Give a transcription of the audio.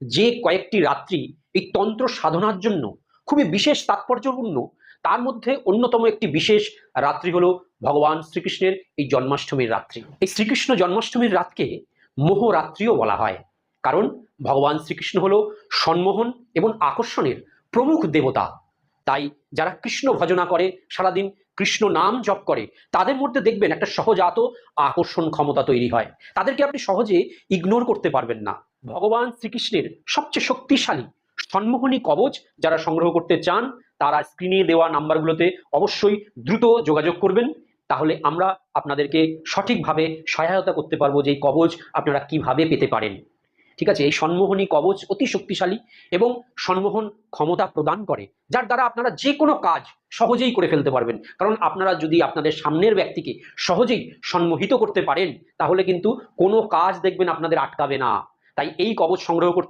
যে কয়েকটি রাত্রি এই তন্ত্র সাধনার জন্য খুবই বিশেষ তাৎপর্যপূর্ণ, তার মধ্যে অন্যতম একটি বিশেষ রাত্রি হলো ভগবান শ্রীকৃষ্ণের এই জন্মাষ্টমীর রাত্রি। এই শ্রীকৃষ্ণ জন্মাষ্টমীর রাতকে মোহরাত্রিও বলা হয়, কারণ ভগবান শ্রীকৃষ্ণ হলো সম্মোহন এবং আকর্ষণের প্রমুখ দেবতা। তাই যারা কৃষ্ণ ভজনা করে, সারাদিন কৃষ্ণ নাম জপ করে, তাদের মধ্যে দেখবেন একটা সহজাত আকর্ষণ ক্ষমতা তৈরি হয়। তাদেরকে আপনি সহজে ইগনোর করতে পারবেন না। ভগবান শ্রীকৃষ্ণের সবচেয়ে শক্তিশালী সম্মোহনী কবচ যারা সংগ্রহ করতে চান, তারা স্ক্রিনে দেওয়া নাম্বারগুলোতে অবশ্যই দ্রুত যোগাযোগ করবেন। তাহলে আমরা আপনাদেরকে সঠিকভাবে সহায়তা করতে পারবো যে এই কবচ আপনারা কিভাবে পেতে পারেন। ঠিক আছে, এই সম্মোহনী কবচ অতি শক্তিশালী এবং সম্মোহন ক্ষমতা প্রদান করে, যার দ্বারা আপনারা যে কোনো কাজ সহজেই করে ফেলতে পারবেন। কারণ আপনারা যদি আপনাদের সামনের ব্যক্তিকে সহজেই সম্মোহিত করতে পারেন, তাহলে কিন্তু কোনো কাজ দেখবেন আপনাদের আটকাবে না। তাই এই কবচ সংগ্রহ করতে